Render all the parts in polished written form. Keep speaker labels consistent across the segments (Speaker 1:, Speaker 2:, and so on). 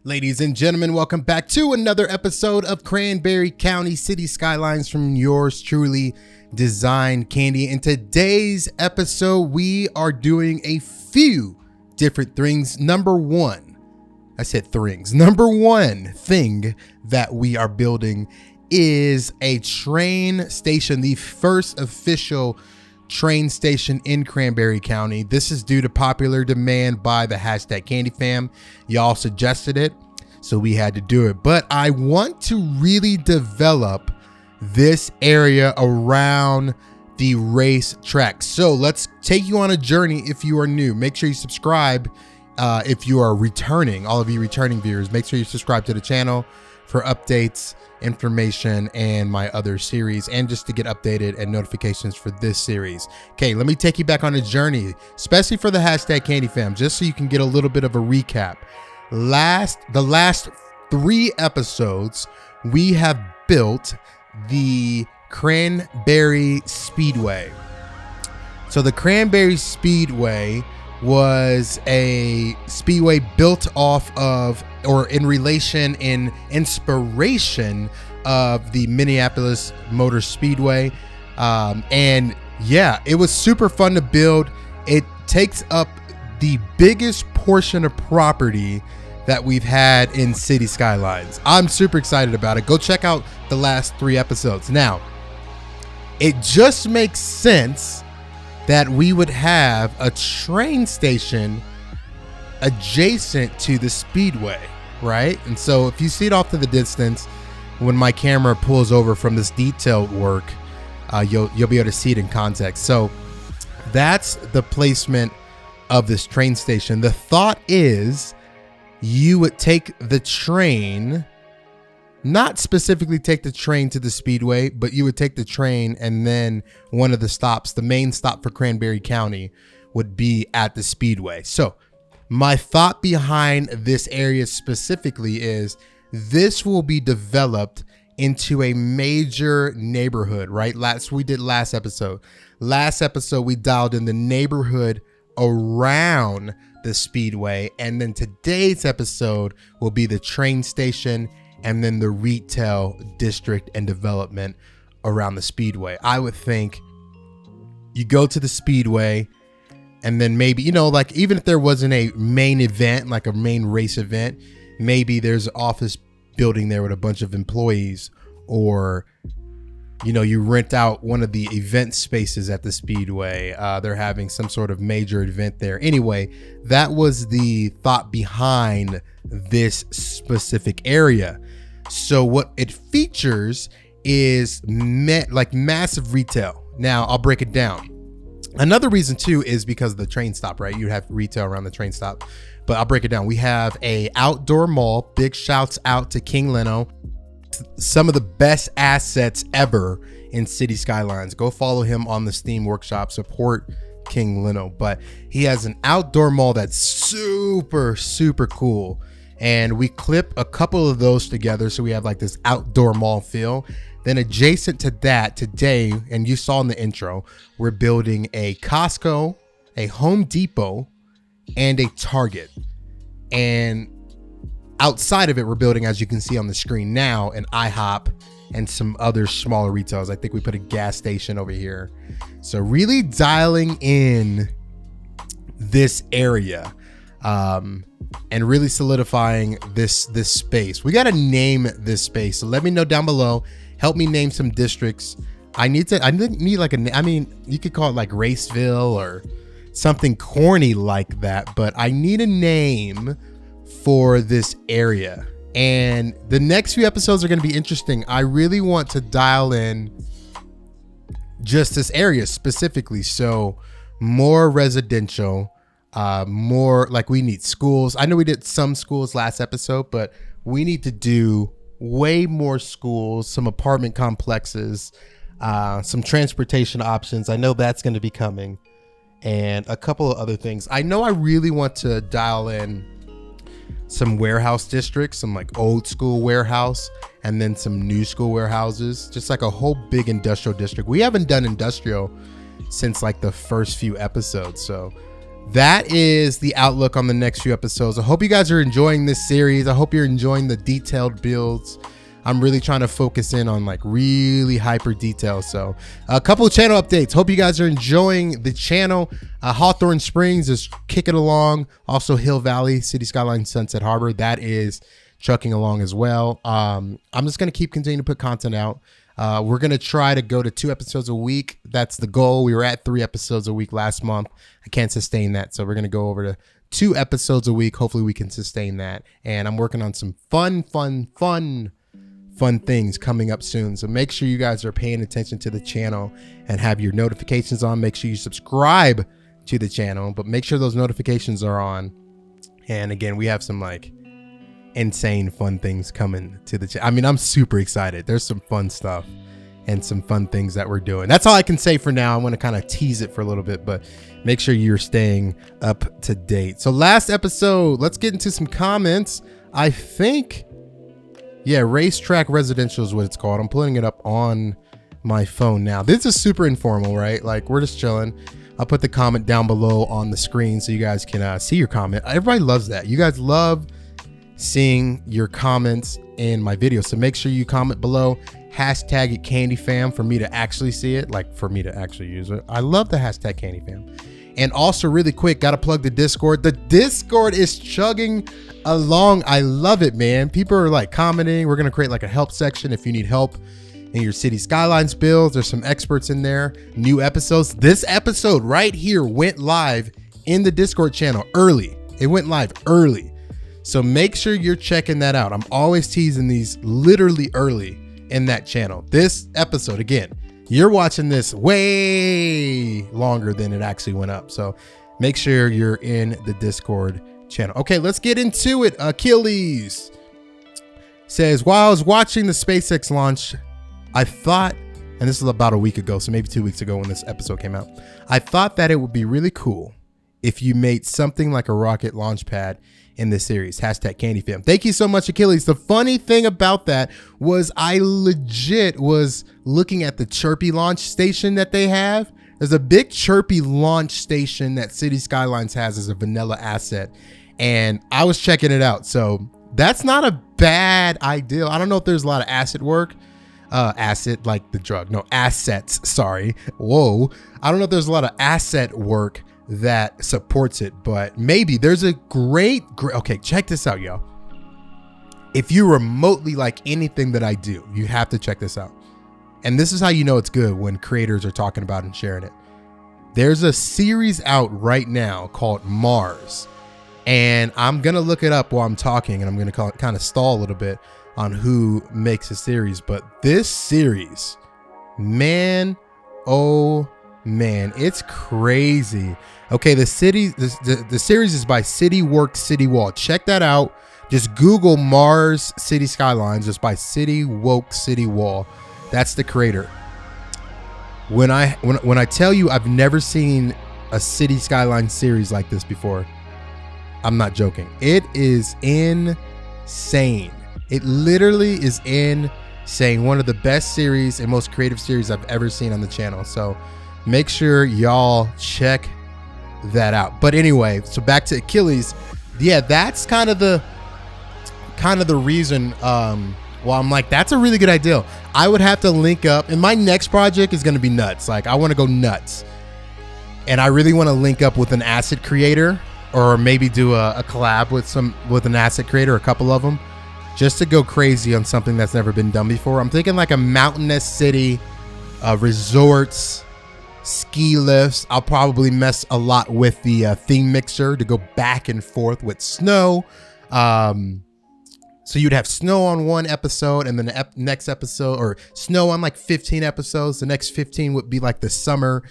Speaker 1: Ladies and gentlemen, welcome back to another episode of Cranberry County Cities Skylines from yours truly, Design Candy. In today's episode, we are doing a few different things. Number one thing that we are building is a train station, the first official train station in Cranberry County. This is due to popular demand by the hashtag Candy Fam. Y'all suggested it, so we had to do it. But I want to really develop this area around the race track. So let's take you on a journey. If you are new, make sure you subscribe. If you are returning, all of you returning viewers, make sure you subscribe to the channel for updates, information, and my other series, and just to get updated and notifications for this series. Okay, let me take you back on a journey, especially for the hashtag Candy Fam, just so you can get a little bit of a recap. The last 3 episodes, we have built the Cranberry Speedway. So the Cranberry Speedway was a speedway built off of, or in inspiration of the Minneapolis Motor Speedway. And yeah, it was super fun to build. It takes up the biggest portion of property that we've had in Cities Skylines. I'm super excited about it. Go check out the last 3 episodes. Now, it just makes sense that we would have a train station adjacent to the speedway, right? And so if you see it off to the distance, when my camera pulls over from this detailed work, you'll be able to see it in context. So that's the placement of this train station. The thought is you would take the train, not specifically take the train to the speedway, but you would take the train, and then one of the stops, the main stop for Cranberry County, would be at the speedway. So my thought behind this area specifically is this will be developed into a major neighborhood, right? We did last episode. Last episode, we dialed in the neighborhood around the speedway. And then today's episode will be the train station and then the retail district and development around the speedway. I would think you go to the speedway, and then maybe, like even if there wasn't a main event, like a main race event, maybe there's an office building there with a bunch of employees, or you rent out one of the event spaces at the speedway. They're having some sort of major event there. Anyway, that was the thought behind this specific area. So what it features is massive retail. Now I'll break it down. Another reason too is because of the train stop, right? You have retail around the train stop, but I'll break it down. We have a outdoor mall. Big shouts out to King Leno. Some of the best assets ever in City Skylines. Go follow him on the Steam Workshop. Support King Leno. But he has an outdoor mall that's super, super cool. And we clip a couple of those together, so we have like this outdoor mall feel. Then adjacent to that today, and you saw in the intro, we're building a Costco, a Home Depot, and a Target. And outside of it, we're building, as you can see on the screen now, an IHOP and some other smaller retailers. I think we put a gas station over here. So really dialing in this area. And really solidifying this space. We got to name this space. So let me know down below. Help me name some districts. I need like you could call it like Raceville or something corny like that, but I need a name for this area. And the next few episodes are going to be interesting. I really want to dial in just this area specifically. So more residential, more like we need schools. I know we did some schools last episode, but we need to do way more schools, some apartment complexes, some transportation options. I know that's going to be coming, and a couple of other things. I know I really want to dial in some warehouse districts, some like old school warehouse, and then some new school warehouses, just like a whole big industrial district. We haven't done industrial since like the first few episodes, so that is the outlook on the next few episodes. I hope you guys are enjoying this series. I hope you're enjoying the detailed builds. I'm really trying to focus in on like really hyper details. So a couple of channel updates. Hope you guys are enjoying the channel. Hawthorne Springs is kicking along. Also Hill Valley, City Skylines, Sunset Harbor, that is trucking along as well. I'm just going to keep continuing to put content out. We're going to try to go to 2 episodes a week. That's the goal. We were at 3 episodes a week last month. I can't sustain that. So we're going to go over to 2 episodes a week. Hopefully we can sustain that. And I'm working on some fun things coming up soon. So make sure you guys are paying attention to the channel and have your notifications on. Make sure you subscribe to the channel, but make sure those notifications are on. And again, we have some like insane fun things coming to the channel. I mean, I'm super excited. There's some fun stuff and some fun things that we're doing. That's all I can say for now. I want to kind of tease it for a little bit, but make sure you're staying up to date. So last episode, let's get into some comments. I think, yeah, Racetrack Residential is what it's called. I'm putting it up on my phone now. This is super informal, right? Like we're just chilling. I'll put the comment down below on the screen so you guys can see your comment. Everybody loves that. You guys love seeing your comments in my videos. So make sure you comment below. Hashtag it CandyFam for me to actually see it, like for me to actually use it. I love the hashtag CandyFam. And also really quick, got to plug the Discord. The Discord is chugging along. I love it, man. People are like commenting. We're going to create like a help section if you need help in your City Skylines builds. There's some experts in there. New episodes. This episode right here went live in the Discord channel early. It went live early. So make sure you're checking that out. I'm always teasing these literally early in that channel. This episode, again, you're watching this way longer than it actually went up. So make sure you're in the Discord channel. Okay, let's get into it. Achilles says, while I was watching the SpaceX launch, I thought, and this is about a week ago, so maybe 2 weeks ago when this episode came out, I thought that it would be really cool if you made something like a rocket launch pad in this series. Hashtag CandyFam. Thank you so much, Achilles. The funny thing about that was I legit was looking at the Chirpy launch station that they have. There's a big Chirpy launch station that City Skylines has as a vanilla asset, and I was checking it out. So that's not a bad idea. I don't know if there's a lot of asset work. Asset like the drug. No, assets. Sorry. Whoa. I don't know if there's a lot of asset work that supports it, but maybe there's a great, okay, check this out, y'all. If you remotely like anything that I do, you have to check this out. And this is how you know it's good, when creators are talking about and sharing it. There's a series out right now called Mars, and I'm gonna look it up while I'm talking, and I'm gonna kind of stall a little bit on who makes a series. But this series, man, oh man, it's crazy. Okay, the series is by City Work City Wall. Check that out. Just Google Mars City Skylines, just by City Woke City Wall. That's the creator. When I tell you I've never seen a City Skyline series like this before, I'm not joking. It is insane. It literally is insane. One of the best series and most creative series I've ever seen on the channel. So make sure y'all check that out. But anyway, so back to Achilles. Yeah, that's kind of the reason well, I'm like, that's a really good idea. I would have to link up, and my next project is going to be nuts. Like, I want to go nuts, and I really want to link up with an asset creator, or maybe do a collab with an asset creator, a couple of them, just to go crazy on something that's never been done before. I'm thinking like a mountainous city, resorts, ski lifts. I'll probably mess a lot with the theme mixer to go back and forth with snow. So you'd have snow on one episode, and then the next episode, or snow on like 15 episodes. The next 15 would be like the summer,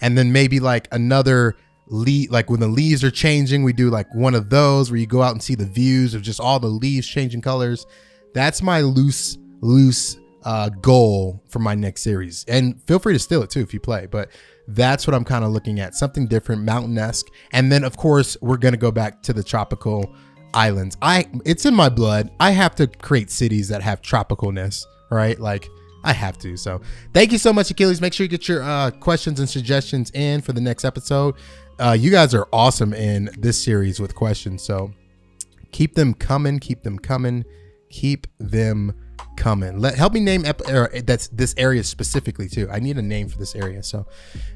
Speaker 1: and then maybe like another like when the leaves are changing, we do like one of those where you go out and see the views of just all the leaves changing colors. That's my loose goal for my next series. And feel free to steal it too if you play, but that's what I'm kind of looking at. Something different, mountain-esque. And then of course we're going to go back to the tropical islands. It's in my blood. I have to create cities that have tropicalness, right? Like I have to. So thank you so much, Achilles. Make sure you get your questions and suggestions in for the next episode. you guys are awesome in this series with questions. So keep them coming, keep them coming, keep them coming. Help me name that's this area specifically too. I need a name for this area, so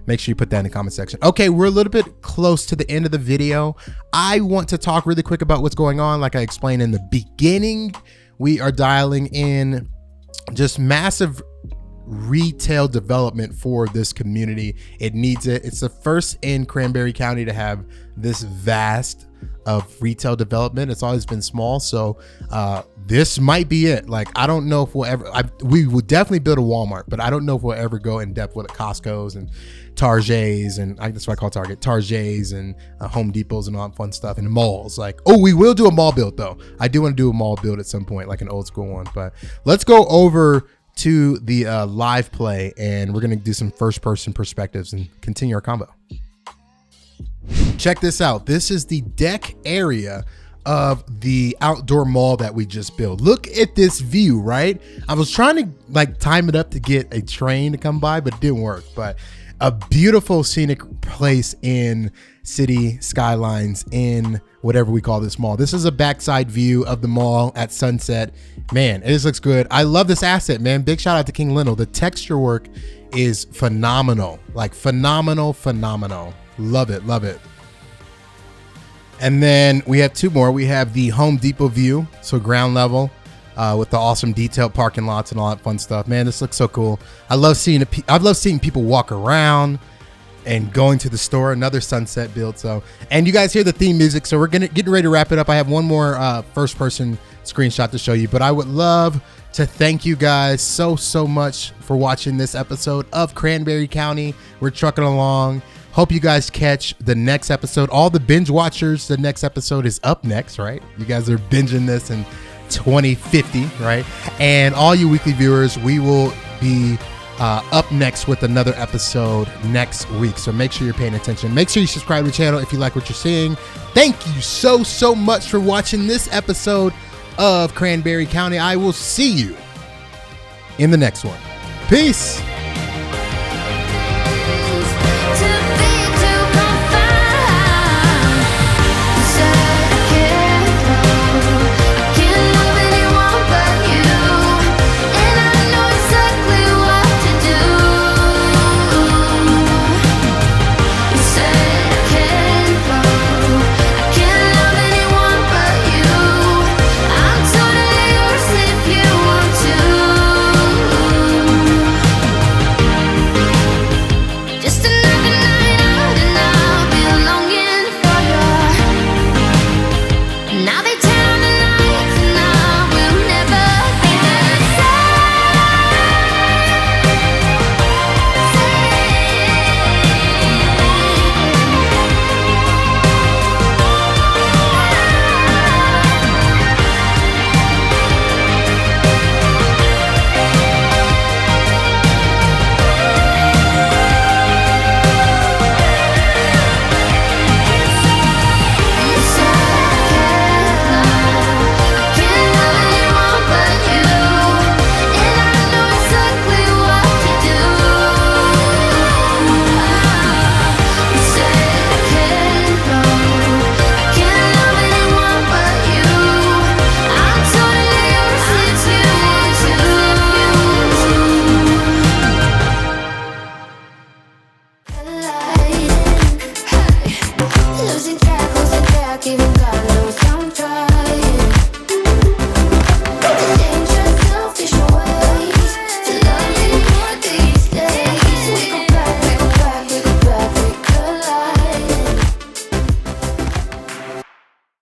Speaker 1: make sure you put that in the comment section. Okay, we're a little bit close to the end of the video. I want to talk really quick about what's going on. Like I explained in the beginning, we are dialing in just massive retail development for this community. It needs it. It's the first in Cranberry County to have this vast of retail development. It's always been small, so this might be it. Like, I don't know if we'll ever, we will definitely build a Walmart, but I don't know if we'll ever go in depth with Costco's and Targets, and that's what I call Target, Targets and Home Depots and all that fun stuff, and malls. Like, oh, we will do a mall build though. I do want to do a mall build at some point, like an old school one. But let's go over to the live play, and we're gonna do some first person perspectives and continue our combo. Check this out. This is the deck area of the outdoor mall that we just built. Look at this view, right? I was trying to like time it up to get a train to come by, but it didn't work. But a beautiful scenic place in City Skylines in whatever we call this mall. This is a backside view of the mall at sunset. Man, it just looks good. I love this asset, man. Big shout out to King Lindell. The texture work is phenomenal, like phenomenal. Love it, love it. And then we have two more. We have the Home Depot view, so ground level, with the awesome detailed parking lots and all that fun stuff. Man, this looks so cool. I love seeing people walk around and going to the store. Another sunset build. So, and you guys hear the theme music, so we're getting ready to wrap it up. I have one more first person screenshot to show you, but I would love to thank you guys so much for watching this episode of Cranberry County. We're trucking along. Hope you guys catch the next episode. All the binge watchers, the next episode is up next, right? You guys are binging this in 2050, right? And all you weekly viewers, we will be up next with another episode next week. So make sure you're paying attention. Make sure you subscribe to the channel if you like what you're seeing. Thank you so much for watching this episode of Cranberry County. I will see you in the next one. Peace.